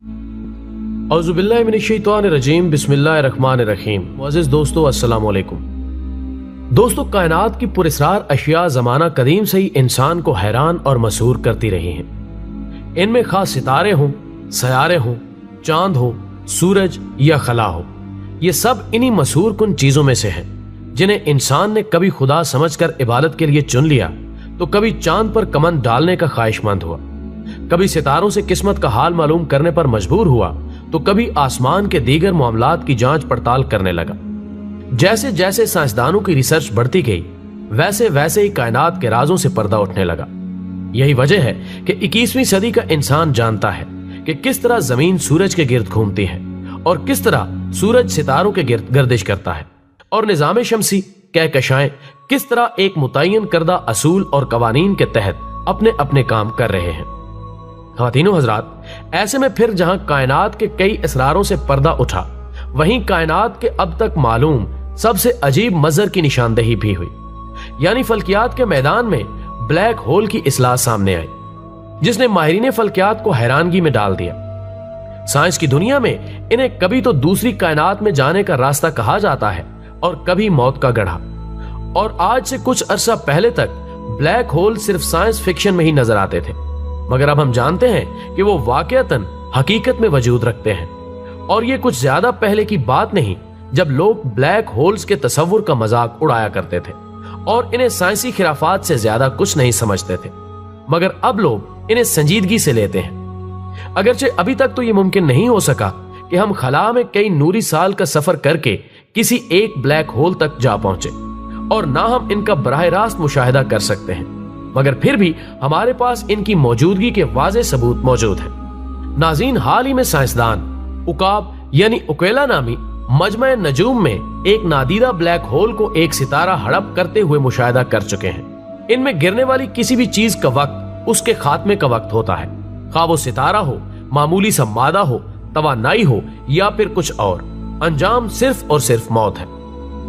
औज़ुबिल्लाहि मिनश्शैतानिर्रजीम बिस्मिल्लाहिर्रहमानिर्रहीम। मुअज़्ज़िज़ दोस्तों, अस्सलाम वालेकुम। दोस्तों, कायनात की पुरस्रार अशिया ज़माना कदीम से ही इंसान को हैरान और मसहूर करती रही हैं। इनमें खास सितारे हों, सयारे हों, चांद हो, सूरज या खला हो, ये सब इन्हीं मशहूर कुन चीजों में से हैं जिन्हें इंसान ने कभी खुदा समझकर इबादत के लिए चुन लिया, तो कभी चांद पर कमंद डालने का ख्वाहिशमंद हुआ, कभी सितारों से किस्मत का हाल मालूम करने पर मजबूर हुआ, तो कभी आसमान के दीगर मामलात की जांच पड़ताल करने लगा। जैसे जैसे साइंसदानों की रिसर्च बढ़ती गई, वैसे वैसे ही कायनात के राजों से पर्दा उठने लगा। यही वजह है कि 21वीं सदी का इंसान जानता है कि किस तरह जमीन सूरज के गिर्द घूमती है और किस तरह सूरज सितारों के गिर्द गर्दिश करता है, और निजाम शमसी कहकशाएं किस तरह एक मुतय्यन करदा असूल और कवानीन के तहत अपने अपने काम कर रहे हैं। ख़वातीनो हज़रात, ऐसे में फिर जहां कायनात के कई असरारों से पर्दा उठा, वहीं कायनात के अब तक मालूम सबसे अजीब मजहर की निशानदेही भी हुई, यानी फल्कियात के मैदान में ब्लैक होल की इस्लाह सामने आई, जिसने माहिरीन फल्कियात को हैरानगी में डाल दिया। साइंस की दुनिया में इन्हें कभी तो दूसरी कायनात में जाने का रास्ता कहा जाता है और कभी मौत का गढ़ा, और आज से कुछ अरसा पहले तक ब्लैक होल सिर्फ साइंस फिक्शन में ही नजर आते थे, मगर अब हम जानते हैं कि वो वाकईतन हकीकत में वजूद रखते हैं। और ये कुछ ज्यादा पहले की बात नहीं जब लोग ब्लैक होल्स के तस्वुर का मजाक उड़ाया करते थे और इन्हें साइंसी खिराफात से ज्यादा कुछ नहीं समझते थे, मगर अब लोग इन्हें संजीदगी से लेते हैं। अगरचे अभी तक तो ये मुमकिन नहीं हो सका कि हम खला में कई नूरी साल का सफर करके किसी एक ब्लैक होल तक जा पहुंचे, और ना हम इनका बराह रास्त मुशाहिदा कर सकते हैं, मगर फिर भी हमारे पास इनकी मौजूदगी के वाज़े सबूत मौजूद हैं। नाज़रीन, हाल ही में साइंसदान उकाब यानी उकेला नामी मजमा नजूम में एक नादीदा ब्लैक होल को एक सितारा हड़प करते हुए मुशाहिदा कर चुके हैं। इनमें गिरने वाली किसी भी चीज का वक्त उसके खात्मे का वक्त होता है, खा वो सितारा हो, मामूली सा मादा हो, तवानाई हो या फिर कुछ और, अंजाम सिर्फ और सिर्फ मौत है।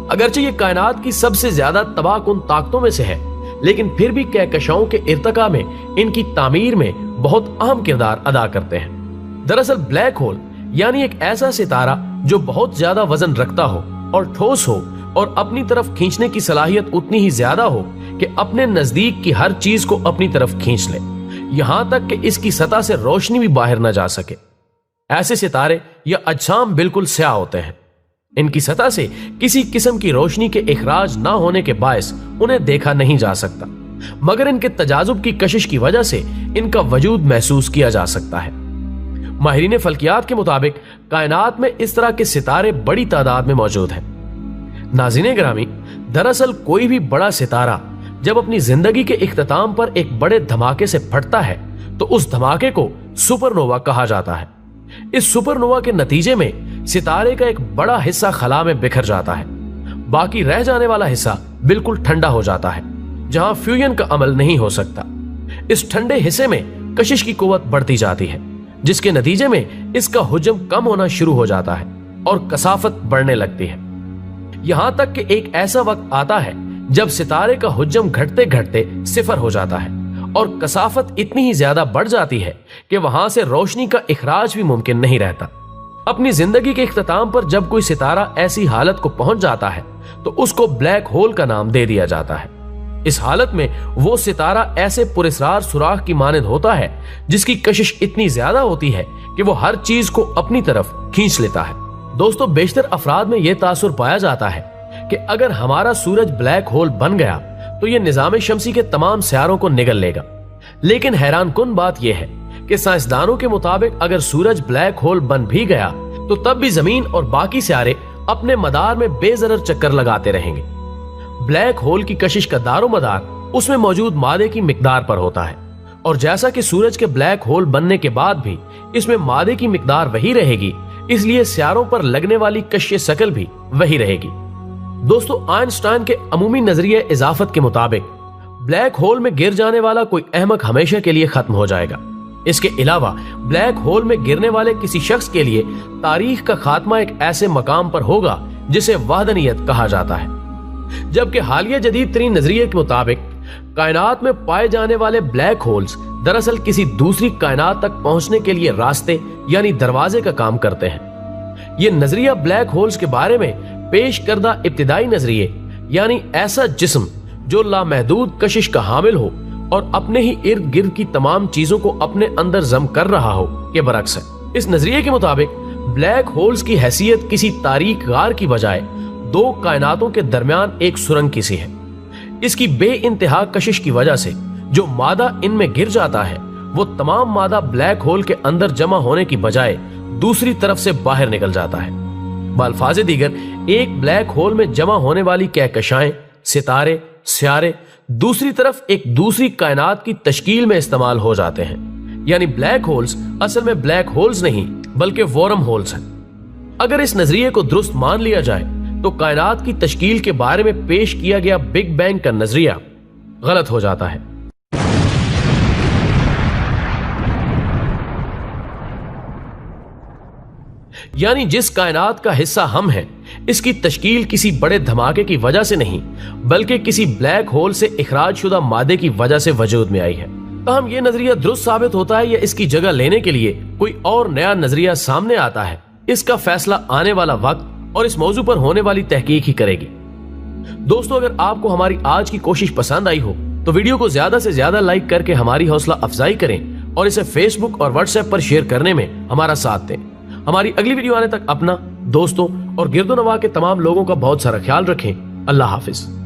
अगरचे ये कायनात की सबसे ज्यादा तबाहकुन ताकतों में से है, लेकिन फिर भी कहकशाओं के इर्तका में इनकी तामीर में बहुत अहम किरदार अदा करते हैं। दरअसल ब्लैक होल यानी एक ऐसा सितारा जो बहुत ज्यादा वजन रखता हो और ठोस हो और अपनी तरफ खींचने की सलाहियत उतनी ही ज्यादा हो कि अपने नजदीक की हर चीज को अपनी तरफ खींच ले, यहां तक कि इसकी सतह से रोशनी भी बाहर न जा सके। ऐसे सितारे या अजसाम बिल्कुल स्याह होते हैं। इनकी सतह से किसी किस्म की रोशनी के इखराज ना होने के बायस उन्हें देखा नहीं जा सकता, मगर इनके तजाजुब की कशिश की वजह से इनका वजूद महसूस किया जा सकता है। माहिरीन फल्कियात के मुताबिक कायनात में इस तरह के सितारे बड़ी तादाद में मौजूद हैं। नाज़रीन गिरामी, दरअसल कोई भी बड़ा सितारा जब अपनी जिंदगी के इख्तिताम पर एक बड़े धमाके से फटता है, तो उस धमाके को सुपरनोवा कहा जाता है। इस सुपरनोवा के नतीजे में सितारे का एक बड़ा हिस्सा खला में बिखर जाता है, बाकी रह जाने वाला हिस्सा बिल्कुल ठंडा हो जाता है, जहां फ्यूजन का अमल नहीं हो सकता। इस ठंडे हिस्से में कशिश की कुव्वत बढ़ती जाती है, जिसके नतीजे में इसका हुज्म कम होना शुरू हो जाता है और कसाफत बढ़ने लगती है, यहां तक कि एक ऐसा वक्त आता है जब सितारे का हुज्म घटते घटते सिफर हो जाता है और कसाफत इतनी ही ज्यादा बढ़ जाती है कि वहां से रोशनी का इखराज भी मुमकिन नहीं रहता। अपनी जिंदगी के इख्तिताम पर जब कोई सितारा ऐसी हालत को पहुंच जाता है, तो उसको ब्लैक होल का नाम दे दिया जाता है। इस हालत में वो सितारा ऐसे पुरस्रार सुराख की मानद होता है जिसकी कशिश इतनी ज्यादा होती है कि वो हर चीज को अपनी तरफ खींच लेता है। दोस्तों, बेशतर अफराद में यह तासुर पाया जाता है कि अगर हमारा सूरज ब्लैक होल बन गया तो ये निजाम शमसी के तमाम सियारों को निगल लेगा। लेकिन हैरान कुन बात यह है कि साइंसदानों के मुताबिक अगर सूरज ब्लैक होल बन भी गया, तो तब भी जमीन और बाकी सियारे अपने मदार में बेजरर चक्कर लगाते रहेंगे। ब्लैक होल की कशिश का दारोमदार उसमें मौजूद मादे की मिकदार पर होता है, और जैसा कि सूरज के ब्लैक होल बनने के बाद भी इसमें मादे की मिकदार वही रहेगी, इसलिए सियारों पर लगने वाली कश्य शकल भी वही रहेगी। दोस्तों, आइंस्टाइन के अमूमी नजरिए इजाफत के मुताबिक ब्लैक होल में गिर जाने वाला कोई अहमक हमेशा के लिए खत्म हो जाएगा। इसके अलावा ब्लैक होल में गिरने वाले किसी शख्स के लिए तारीख का खात्मा एक ऐसे मकाम पर होगा जिसे वहदनियत कहा जाता है। जबकि हालिया जदीद तरीन नजरिए के मुताबिक کائنات میں پائے جانے والے بلیک ہولز دراصل کسی دوسری کائنات تک پہنچنے کے لیے راستے یعنی دروازے کا کام کرتے ہیں۔ یہ نظریہ بلیک ہولز کے بارے میں پیش کردہ ابتدائی نظریے یعنی ایسا جسم جو لامحدود کشش کا حامل ہو اور اپنے ہی ارد گرد کی تمام چیزوں کو اپنے اندر ضم کر رہا ہو کے برعکس ہے۔ اس نظریے کے مطابق بلیک ہولز کی حیثیت کسی تاریک غار کی بجائے دو کائناتوں کے درمیان ایک سرنگ کی سی ہے۔ اس کی بے انتہا کشش کی وجہ سے جو مادہ ان میں گر جاتا ہے وہ تمام مادہ بلیک ہول کے اندر جمع ہونے کی بجائے دوسری طرف سے باہر نکل جاتا ہے۔ بالفاظ دیگر ایک بلیک ہول میں جمع ہونے والی کہکشائیں، ستارے، سیارے دوسری طرف ایک دوسری کائنات کی تشکیل میں استعمال ہو جاتے ہیں۔ یعنی بلیک ہولز اصل میں بلیک ہولز نہیں بلکہ وارم ہولز ہیں۔ اگر اس نظریے کو درست مان لیا جائے تو کائنات کی تشکیل کے بارے میں پیش کیا گیا بگ بینگ کا نظریہ غلط ہو جاتا ہے۔ یعنی جس کائنات کا حصہ ہم ہیں اس کی تشکیل کسی بڑے دھماکے کی وجہ سے نہیں بلکہ کسی بلیک ہول سے اخراج شدہ مادے کی وجہ سے وجود میں آئی ہے۔ تاہم یہ نظریہ درست ثابت ہوتا ہے یا اس کی جگہ لینے کے لیے کوئی اور نیا نظریہ سامنے آتا ہے، اس کا فیصلہ آنے والا وقت اور اس موضوع پر ہونے والی تحقیق ہی کرے گی۔ دوستو، اگر آپ کو ہماری آج کی کوشش پسند آئی ہو تو ویڈیو کو زیادہ سے زیادہ لائک کر کے ہماری حوصلہ افزائی کریں اور اسے فیس بک اور واٹس ایپ پر شیئر کرنے میں ہمارا ساتھ دیں۔ ہماری اگلی ویڈیو آنے تک اپنا، دوستوں اور گرد و نواح کے تمام لوگوں کا بہت سارا خیال رکھیں۔ اللہ حافظ۔